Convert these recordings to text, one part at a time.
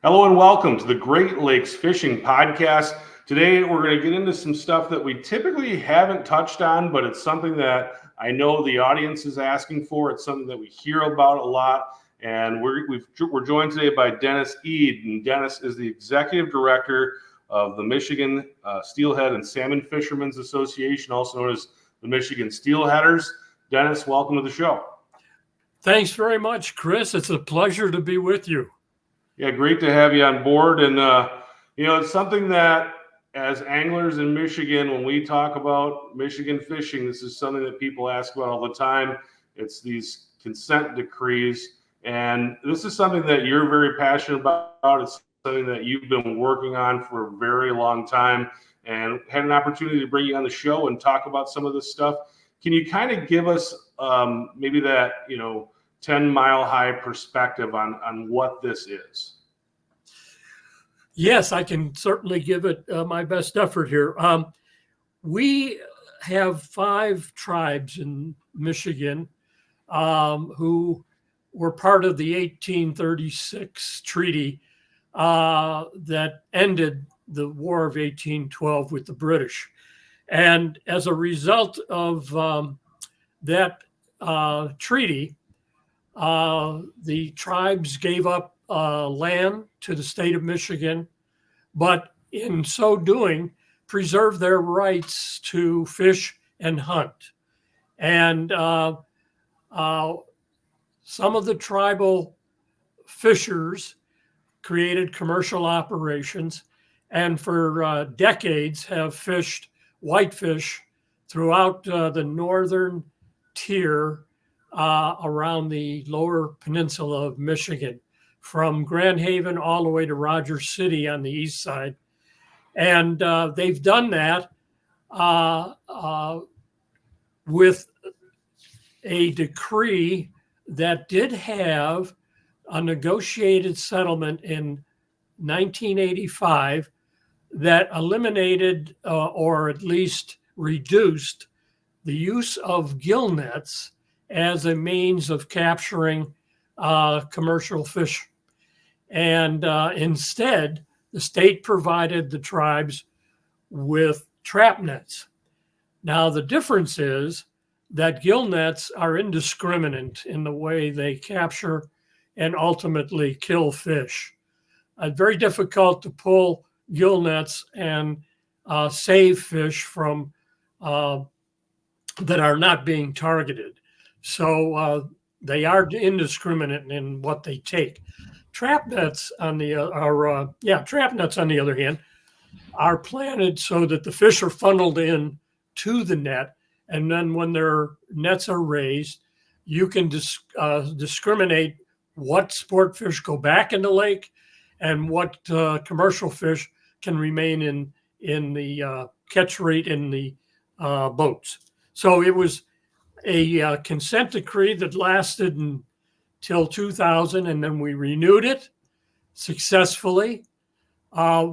Hello and welcome to the Great Lakes Fishing Podcast. Today we're going to get into some stuff that we typically haven't touched on, but it's something that I know the audience is asking for. It's something that we hear about a lot. And we're joined today by Dennis Eade. And Dennis is the Executive Director of the Michigan Steelhead and Salmon Fishermen's Association, also known as the Michigan Steelheaders. Dennis, welcome to the show. Thanks very much, Chris. It's a pleasure to be with you. Yeah, great to have you on board. And, it's something that as anglers in Michigan, when we talk about Michigan fishing, this is something that people ask about all the time. It's these consent decrees. And this is something that you're very passionate about. It's something that you've been working on for a very long time and had an opportunity to bring you on the show and talk about some of this stuff. Can you kind of give us maybe that, 10-mile-high perspective on what this is? Yes, I can certainly give it my best effort here. We have 5 tribes in Michigan who were part of the 1836 treaty that ended the War of 1812 with the British. And as a result of that treaty, the tribes gave up land to the state of Michigan, but in so doing, preserved their rights to fish and hunt. And some of the tribal fishers created commercial operations and for decades have fished whitefish throughout the northern tier around the lower peninsula of Michigan, from Grand Haven all the way to Rogers City on the east side. And they've done that with a decree that did have a negotiated settlement in 1985 that eliminated or at least reduced the use of gill nets as a means of capturing commercial fish. And instead, the state provided the tribes with trap nets. Now, the difference is that gill nets are indiscriminate in the way they capture and ultimately kill fish. Very difficult to pull gill nets and save fish from that are not being targeted. So they are indiscriminate in what they take. Trap nets on the other hand are planted so that the fish are funneled in to the net, and then when their nets are raised, you can discriminate what sport fish go back in the lake and what commercial fish can remain in the catch rate in the boats. So it was a consent decree that lasted until 2000, and then we renewed it successfully.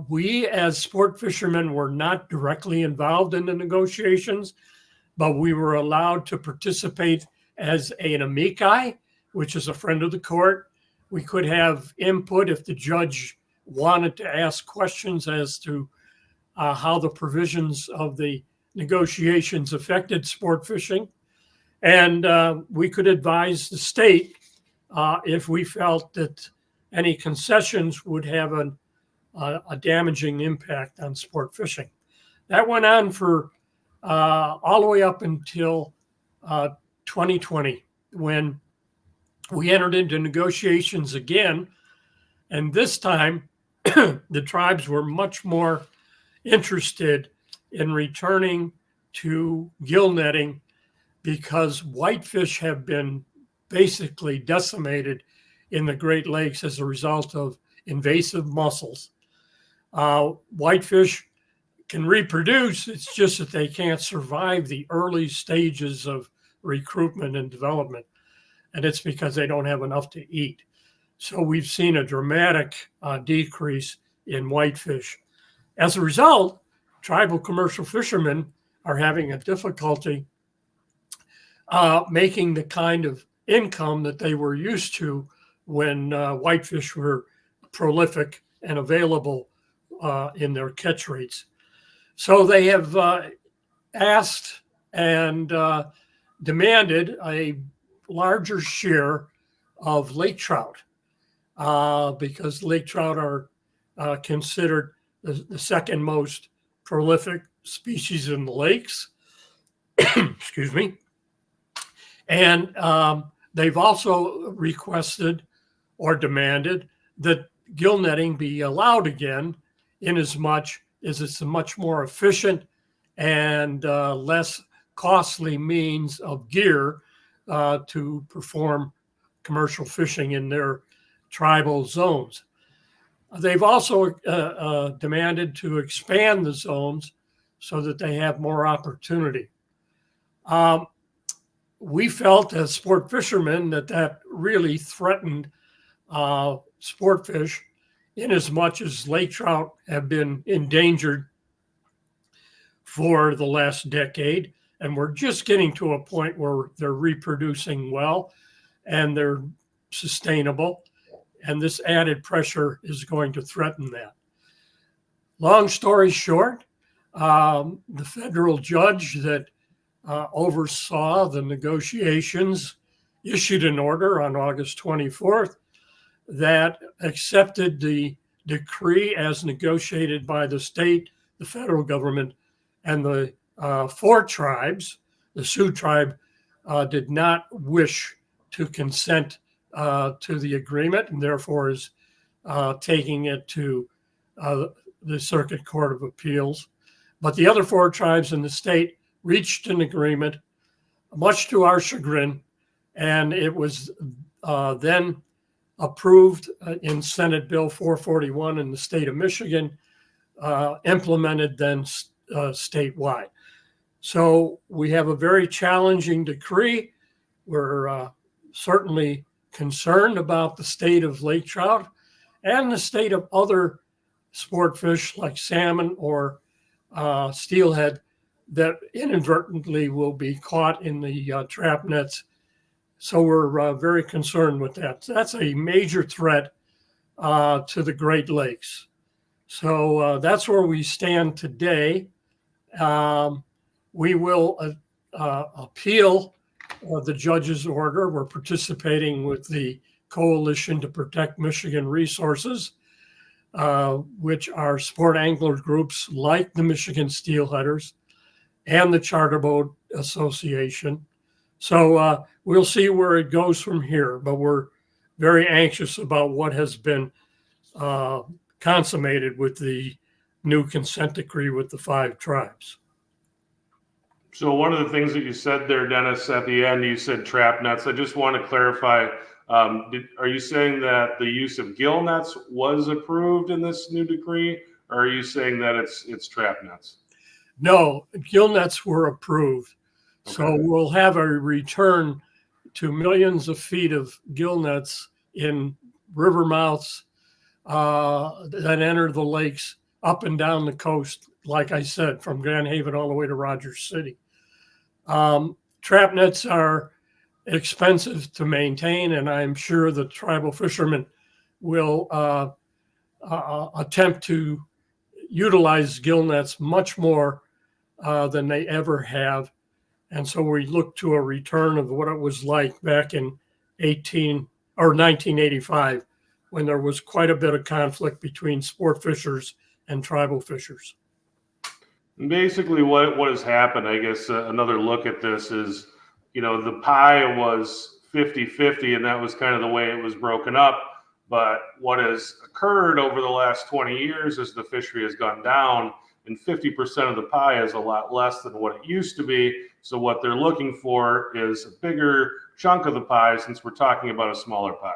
We, as sport fishermen, were not directly involved in the negotiations, but we were allowed to participate as an amici, which is a friend of the court. We could have input if the judge wanted to ask questions as to how the provisions of the negotiations affected sport fishing. And we could advise the state if we felt that any concessions would have a damaging impact on sport fishing. That went on for all the way up until 2020, when we entered into negotiations again. And this time, the tribes were much more interested in returning to gill netting because whitefish have been basically decimated in the Great Lakes as a result of invasive mussels. Whitefish can reproduce, it's just that they can't survive the early stages of recruitment and development, and it's because they don't have enough to eat. So we've seen a dramatic decrease in whitefish. As a result, tribal commercial fishermen are having a difficulty making the kind of income that they were used to when whitefish were prolific and available in their catch rates. So they have asked and demanded a larger share of lake trout because lake trout are considered the second most prolific species in the lakes. Excuse me. And they've also requested or demanded that gill netting be allowed again, in as much as it's a much more efficient and less costly means of gear to perform commercial fishing in their tribal zones. They've also demanded to expand the zones so that they have more opportunity. We felt as sport fishermen that really threatened sport fish, in as much as lake trout have been endangered for the last decade. And we're just getting to a point where they're reproducing well and they're sustainable. And this added pressure is going to threaten that. Long story short, the federal judge that oversaw the negotiations issued an order on August 24th that accepted the decree as negotiated by the state, the federal government, and the 4 tribes. The Sioux tribe did not wish to consent to the agreement, and therefore is taking it to the Circuit Court of Appeals. But the other 4 tribes in the state reached an agreement, much to our chagrin, and it was then approved in Senate Bill 441 in the state of Michigan, implemented then statewide. So we have a very challenging decree. We're certainly concerned about the state of lake trout and the state of other sport fish like salmon or steelhead that inadvertently will be caught in the trap nets. So we're very concerned with that. So that's a major threat to the Great Lakes. So that's where we stand today. We will appeal the judge's order. We're participating with the Coalition to Protect Michigan Resources, which are sport angler groups like the Michigan Steelheaders and the Charter Boat Association. So we'll see where it goes from here, but we're very anxious about what has been consummated with the new consent decree with the 5 tribes. So one of the things that you said there, Dennis, at the end, you said trap nets. I just want to clarify, are you saying that the use of gill nets was approved in this new decree, or are you saying that it's trap nets? No, gill nets were approved. Okay. So we'll have a return to millions of feet of gill nets in river mouths that enter the lakes up and down the coast, like I said, from Grand Haven all the way to Rogers City. Trap nets are expensive to maintain, and I'm sure the tribal fishermen will attempt to utilize gill nets much more than they ever have. And so we look to a return of what it was like back in 1985, when there was quite a bit of conflict between sport fishers and tribal fishers. Basically what has happened, I guess, another look at this is, the pie was 50-50, and that was kind of the way it was broken up. But what has occurred over the last 20 years is the fishery has gone down, and 50% of the pie is a lot less than what it used to be. So what they're looking for is a bigger chunk of the pie, since we're talking about a smaller pie.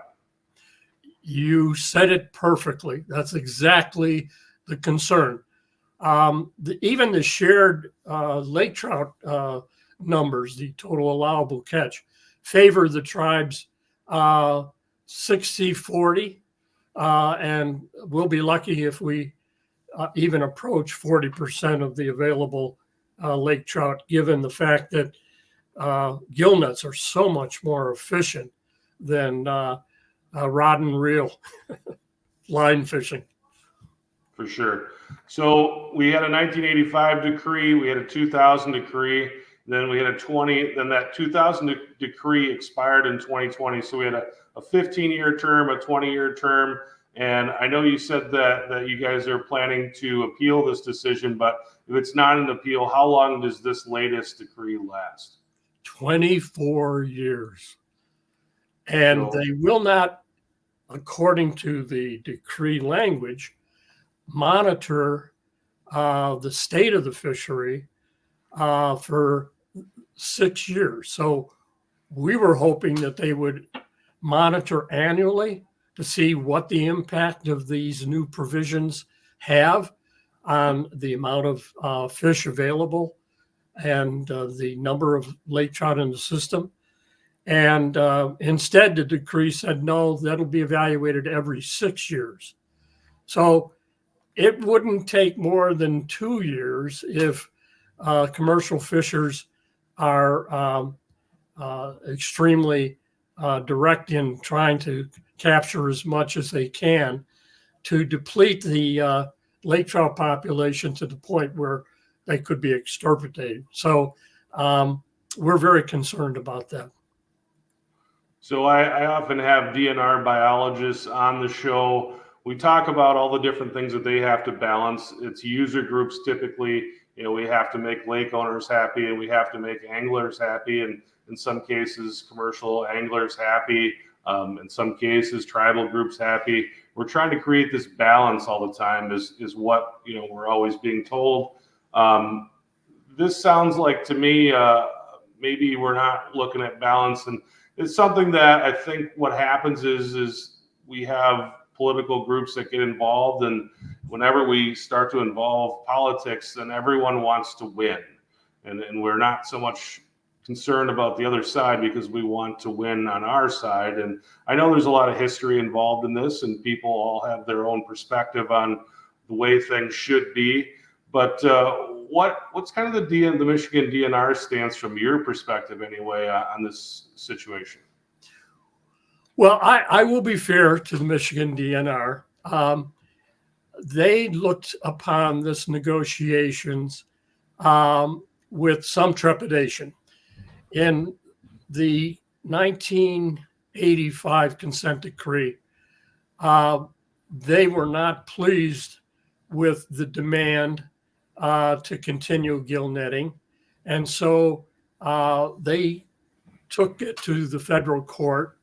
You said it perfectly. That's exactly the concern. Even the shared lake trout numbers, the total allowable catch, favor the tribes 60-40, and we'll be lucky if we even approach 40% of the available lake trout, given the fact that gill nets are so much more efficient than rod and reel. line fishing. For sure. So we had a 1985 decree, we had a 2000 decree, then we had a 20, then that 2000 decree expired in 2020. So we had a 15-year term, a 20-year term. And I know you said that you guys are planning to appeal this decision, but if it's not an appeal, how long does this latest decree last? 24 years. And they will not, according to the decree language, monitor the state of the fishery for 6 years. So we were hoping that they would monitor annually to see what the impact of these new provisions have on the amount of fish available and the number of lake trout in the system. And instead, the decree said, no, that'll be evaluated every 6 years. So it wouldn't take more than 2 years if commercial fishers are extremely direct in trying to capture as much as they can to deplete the lake trout population to the point where they could be extirpated. So we're very concerned about that. So I often have DNR biologists on the show. We talk about all the different things that they have to balance. It's user groups typically. We have to make lake owners happy, and we have to make anglers happy, and in some cases, commercial anglers happy. In some cases, tribal groups happy. We're trying to create this balance all the time. Is what we're always being told. This sounds like to me maybe we're not looking at balance, and it's something that I think what happens is we have political groups that get involved, and whenever we start to involve politics, then everyone wants to win, and we're not so much concerned about the other side because we want to win on our side. And I know there's a lot of history involved in this, and people all have their own perspective on the way things should be. But what's kind of the Michigan DNR stance from your perspective anyway on this situation? Well, I will be fair to the Michigan DNR. They looked upon this negotiations with some trepidation. In the 1985 consent decree, they were not pleased with the demand to continue gill netting. And so they took it to the federal court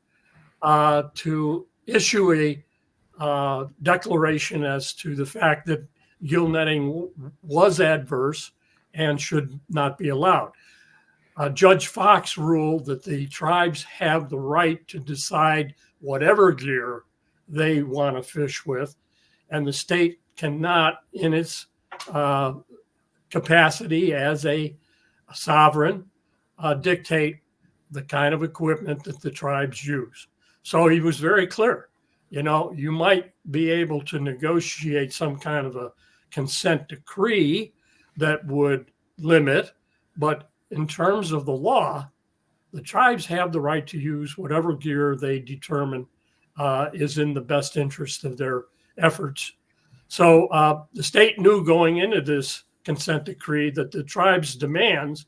to issue a declaration as to the fact that gill netting was adverse and should not be allowed. Judge Fox ruled that the tribes have the right to decide whatever gear they want to fish with, and the state cannot, in its capacity as a sovereign, dictate the kind of equipment that the tribes use. So he was very clear. You might be able to negotiate some kind of a consent decree that would limit, but in terms of the law, the tribes have the right to use whatever gear they determine is in the best interest of their efforts. So the state knew going into this consent decree that the tribes' demands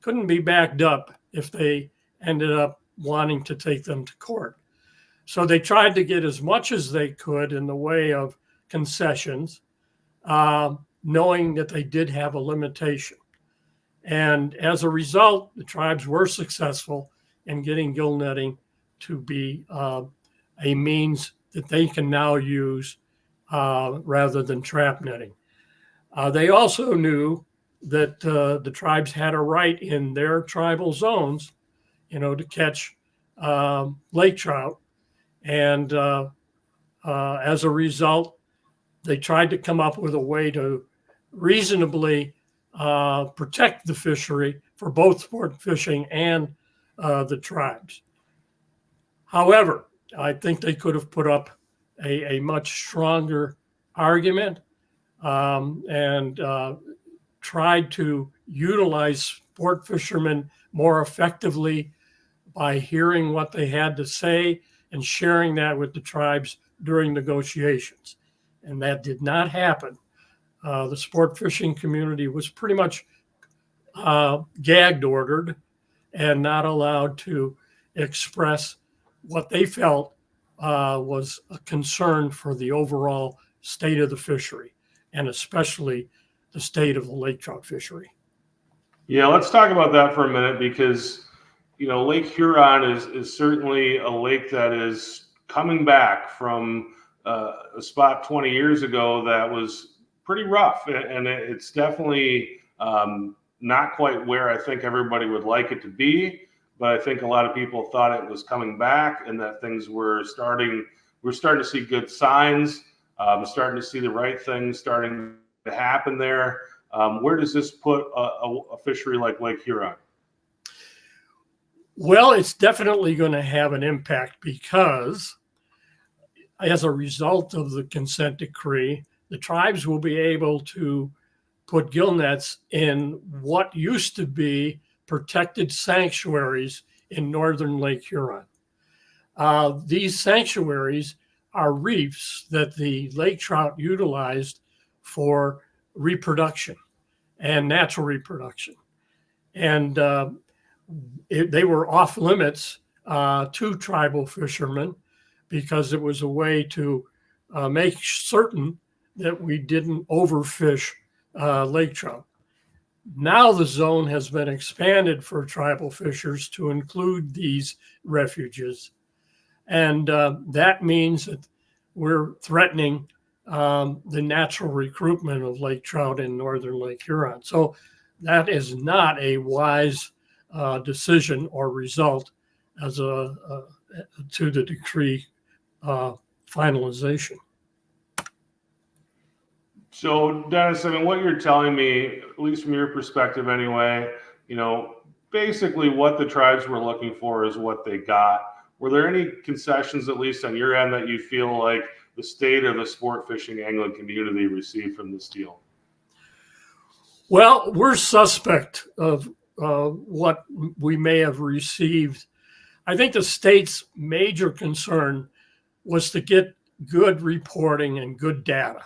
couldn't be backed up if they ended up wanting to take them to court. So they tried to get as much as they could in the way of concessions, knowing that they did have a limitation. And as a result, the tribes were successful in getting gill netting to be a means that they can now use rather than trap netting. They also knew that the tribes had a right in their tribal zones, to catch lake trout. And as a result, they tried to come up with a way to reasonably protect the fishery for both sport fishing and the tribes. However, I think they could have put up a much stronger argument and tried to utilize sport fishermen more effectively by hearing what they had to say and sharing that with the tribes during negotiations. And that did not happen. The sport fishing community was pretty much gag ordered and not allowed to express what they felt was a concern for the overall state of the fishery, and especially the state of the lake trout fishery. Yeah, let's talk about that for a minute, because Lake Huron is certainly a lake that is coming back from a spot 20 years ago that was pretty rough, and it's definitely not quite where I think everybody would like it to be. But I think a lot of people thought it was coming back, and that things were starting. We're starting to see good signs. Starting to see the right things starting to happen there. Where does this put a fishery like Lake Huron? Well, it's definitely going to have an impact, because as a result of the consent decree, the tribes will be able to put gill nets in what used to be protected sanctuaries in northern Lake Huron. These sanctuaries are reefs that the lake trout utilized for reproduction and natural reproduction. And they were off limits to tribal fishermen, because it was a way to make certain that we didn't overfish lake trout. Now the zone has been expanded for tribal fishers to include these refuges. And that means that we're threatening the natural recruitment of lake trout in northern Lake Huron. So that is not a wise decision or result as to the decree finalization. So, Dennis, I mean, what you're telling me, at least from your perspective anyway, basically what the tribes were looking for is what they got. Were there any concessions, at least on your end, that you feel like the state or the sport fishing angling community received from this deal? Well, we're suspect of what we may have received. I think the state's major concern was to get good reporting and good data.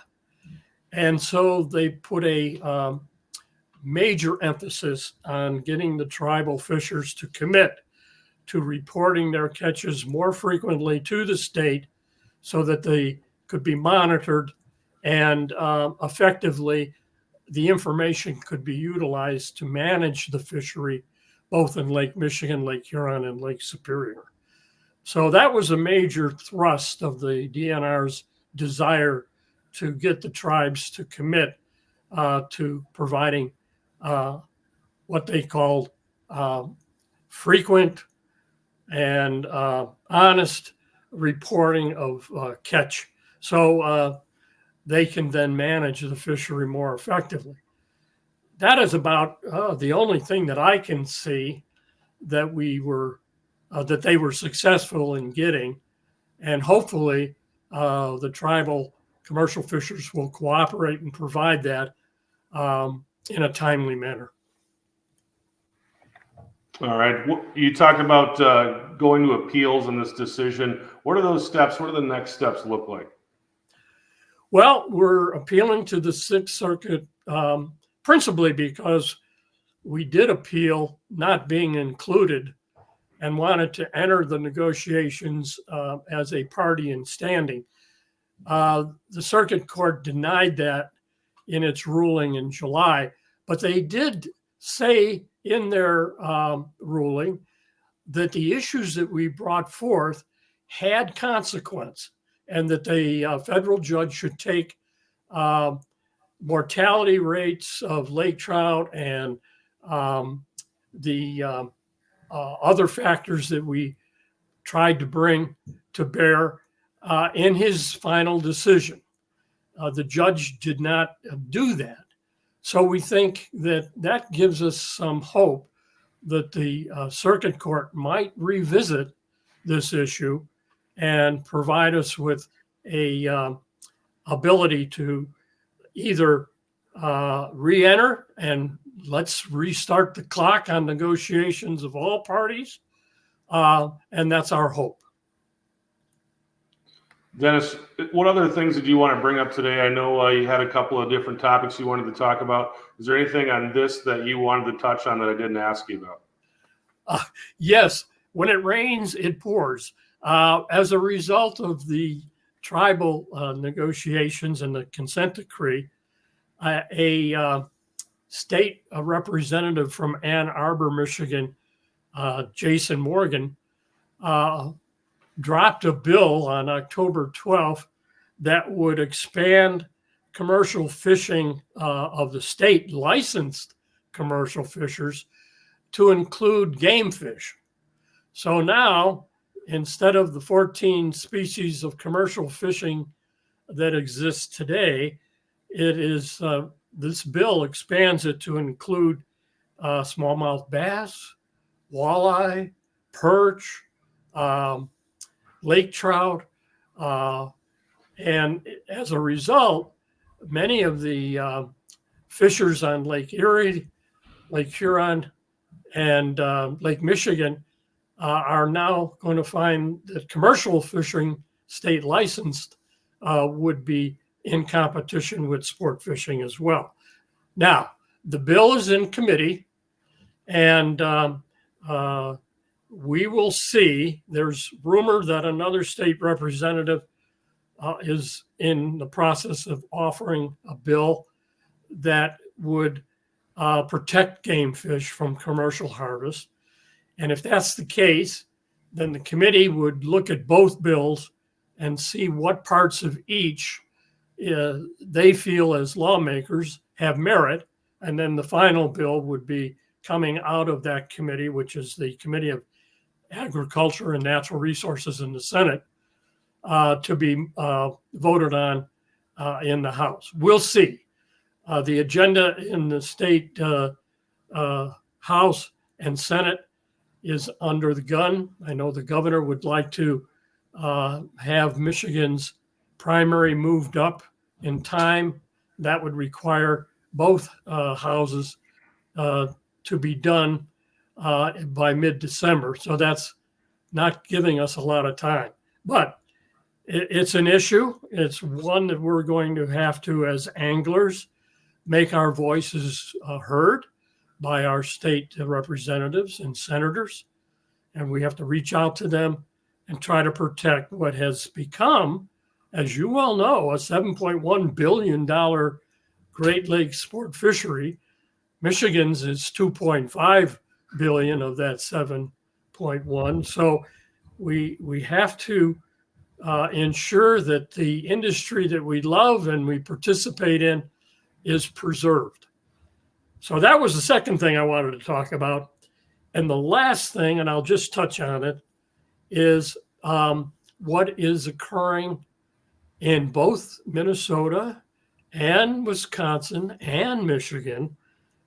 And so they put a major emphasis on getting the tribal fishers to commit to reporting their catches more frequently to the state, so that they could be monitored, and effectively the information could be utilized to manage the fishery, both in Lake Michigan, Lake Huron, and Lake Superior. So that was a major thrust of the DNR's desire to get the tribes to commit to providing what they called frequent and honest reporting of catch, so they can then manage the fishery more effectively. That is about the only thing that I can see that that they were successful in getting, and hopefully the tribal commercial fishers will cooperate and provide that in a timely manner. All right. You talk about going to appeals in this decision. What are those steps? What do the next steps look like? Well, we're appealing to the Sixth Circuit principally because we did appeal not being included and wanted to enter the negotiations as a party in standing. The circuit court denied that in its ruling in July, but they did say in their ruling that the issues that we brought forth had consequence, and that the federal judge should take mortality rates of lake trout and the other factors that we tried to bring to bear in his final decision. The judge did not do that. So we think that that gives us some hope that the circuit court might revisit this issue and provide us with a ability to either re-enter and let's restart the clock on negotiations of all parties, and that's our hope. Dennis, what other things did you want to bring up today? I know you had a couple of different topics you wanted to talk about. Is there anything on this that you wanted to touch on that I didn't ask you about? Yes, when it rains, it pours. As a result of the tribal negotiations and the consent decree, a state representative from Ann Arbor, Michigan, Jason Morgan, dropped a bill on October 12th that would expand commercial fishing of the state licensed commercial fishers to include game fish. So now, instead of the 14 species of commercial fishing that exists today, it is this bill expands it to include smallmouth bass, walleye, perch, lake trout, and as a result, many of the fishers on Lake Erie, Lake Huron, and Lake Michigan are now going to find that commercial fishing, state licensed, would be in competition with sport fishing as well. Now, the bill is in committee, and we will see. There's rumor that another state representative is in the process of offering a bill that would protect game fish from commercial harvest. And if that's the case, then the committee would look at both bills and see what parts of each they feel as lawmakers have merit. And then the final bill would be coming out of that committee, which is the Committee of Agriculture and Natural Resources in the Senate, to be voted on in the House. We'll see. The agenda in the state House and Senate is under the gun. I know the governor would like to have Michigan's primary moved up in time. That would require both houses to be done by mid-December. So that's not giving us a lot of time. But it's an issue. It's one that we're going to have to, as anglers, make our voices heard by our state representatives and senators. And we have to reach out to them and try to protect what has become, as you well know, a $7.1 billion Great Lakes sport fishery. Michigan's is 2.5 billion of that 7.1. So we have to ensure that the industry that we love and we participate in is preserved. So that was the second thing I wanted to talk about. And the last thing, and I'll just touch on it, is what is occurring in both Minnesota and Wisconsin and Michigan,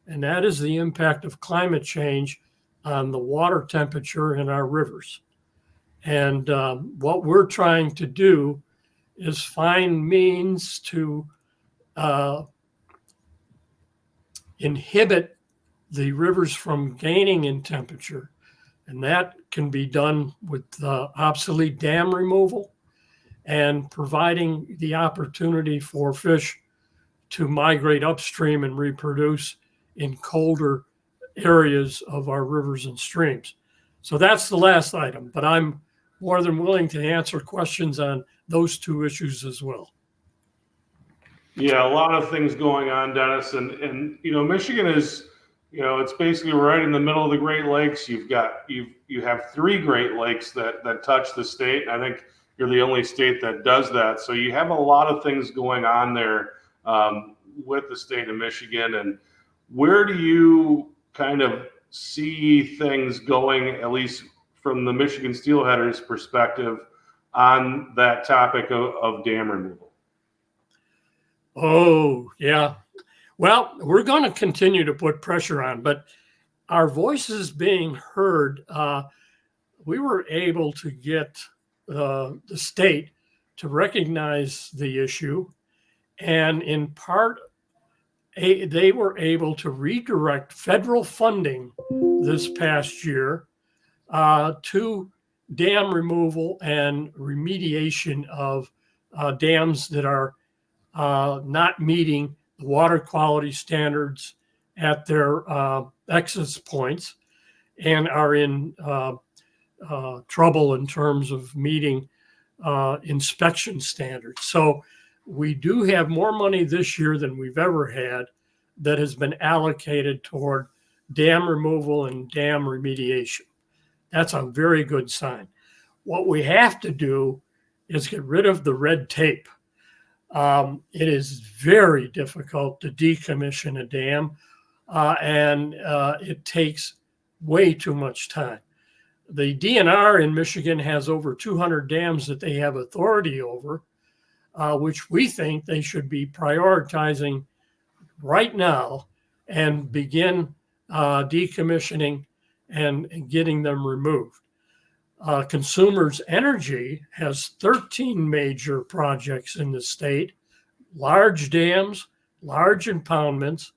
and that is the impact of climate change on the water temperature in our rivers. And what we're trying to do is find means to inhibit the rivers from gaining in temperature. And that can be done with obsolete dam removal and providing the opportunity for fish to migrate upstream and reproduce in colder areas of our rivers and streams. So that's the last item, but I'm more than willing to answer questions on those two issues as well. Yeah, a lot of things going on, Dennis, and Michigan is, it's basically right in the middle of the Great Lakes. You have three Great Lakes that touch the state. I think you're the only state that does that. So you have a lot of things going on there with the state of Michigan. And where do you kind of see things going, at least from the Michigan Steelheaders' perspective, on that topic of dam removal? Oh, yeah. Well, we're going to continue to put pressure on, but our voices being heard, we were able to get the state to recognize the issue. And in part, they were able to redirect federal funding this past year to dam removal and remediation of dams that are not meeting the water quality standards at their access points and are in trouble in terms of meeting inspection standards. So we do have more money this year than we've ever had that has been allocated toward dam removal and dam remediation. That's a very good sign. What we have to do is get rid of the red tape. It is very difficult to decommission a dam, and it takes way too much time. The DNR in Michigan has over 200 dams that they have authority over, which we think they should be prioritizing right now and begin decommissioning and getting them removed. Consumers Energy has 13 major projects in the state, large dams, large impoundments.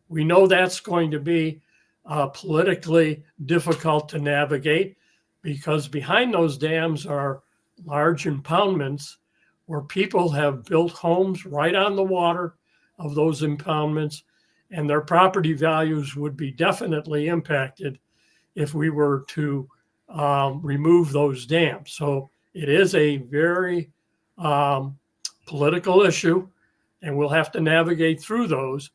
We know that's going to be politically difficult to navigate because behind those dams are large impoundments where people have built homes right on the water of those impoundments, and their property values would be definitely impacted if we were to remove those dams. So it is a very political issue, and we'll have to navigate through those.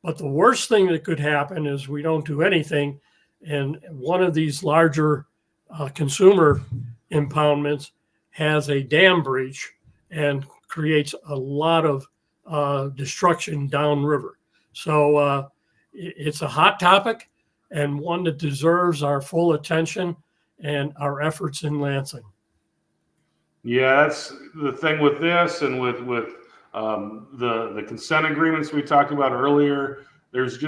But the worst thing that could happen is we don't do anything, and one of these larger consumer impoundments has a dam breach and creates a lot of destruction downriver. So it's a hot topic and one that deserves our full attention and our efforts in Lansing. Yeah, that's the thing with this, and with the consent agreements we talked about earlier. There's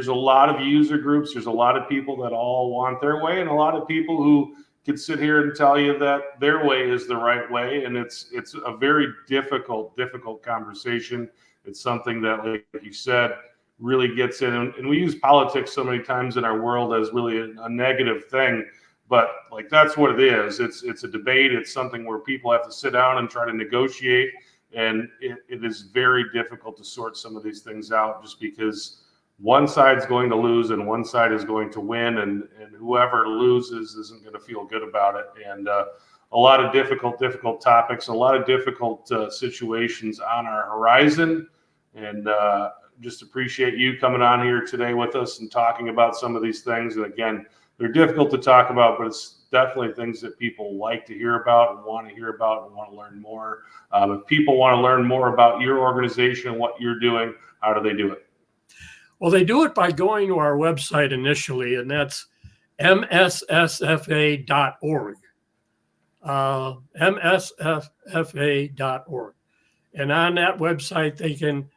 a lot of user groups. There's a lot of people that all want their way, and a lot of people who could sit here and tell you that their way is the right way. And it's a very difficult conversation. It's something that, like you said, really gets in. And we use politics so many times in our world as really a negative thing. But like, that's what it is. It's a debate. It's something where people have to sit down and try to negotiate. And it is very difficult to sort some of these things out, just because one side's going to lose and one side is going to win, and whoever loses isn't going to feel good about it. And a lot of difficult topics, a lot of difficult situations on our horizon. And just appreciate you coming on here today with us and talking about some of these things. And again, they're difficult to talk about, but it's definitely things that people like to hear about and want to hear about and want to learn more. If people want to learn more about your organization and what you're doing, how do they do it? Well, they do it by going to our website initially, and that's mssfa.org. mssfa.org. And on that website, they can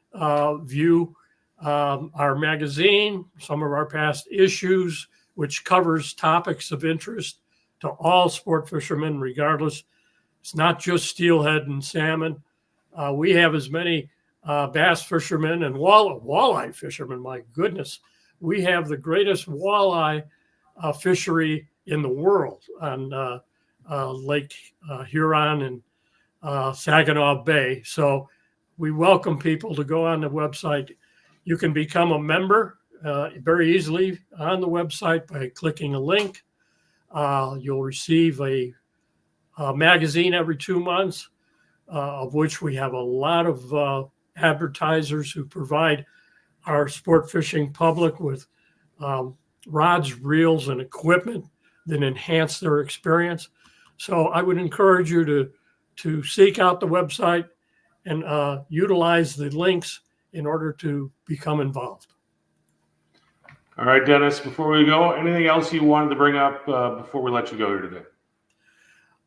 view our magazine, some of our past issues, which covers topics of interest to all sport fishermen, regardless. It's not just steelhead and salmon. We have as many bass fishermen and walleye fishermen. My goodness, we have the greatest walleye fishery in the world on Lake Huron and Saginaw Bay. So we welcome people to go on the website. You can become a member very easily on the website by clicking a link. You'll receive a magazine every 2 months, of which we have a lot of advertisers who provide our sport fishing public with rods, reels, and equipment that enhance their experience. So I would encourage you to seek out the website and utilize the links in order to become involved. All right, Dennis, before we go, anything else you wanted to bring up before we let you go here today?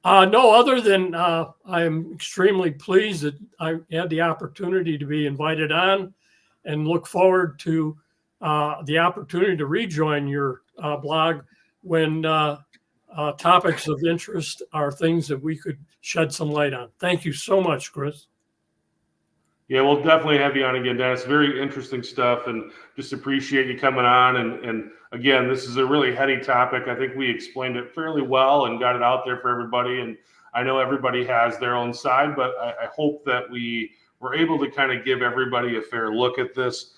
No, other than I am extremely pleased that I had the opportunity to be invited on, and look forward to the opportunity to rejoin your blog when topics of interest are things that we could shed some light on. Thank you so much, Chris. Yeah, we'll definitely have you on again, Dennis. Very interesting stuff, and just appreciate you coming on. And again, this is a really heady topic. I think we explained it fairly well and got it out there for everybody. And I know everybody has their own side, but I hope that we were able to kind of give everybody a fair look at this.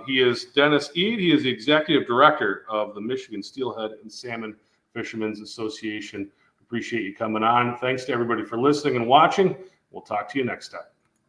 He is Dennis Eade. He is the executive director of the Michigan Steelhead and Salmon Fishermen's Association. Appreciate you coming on. Thanks to everybody for listening and watching. We'll talk to you next time.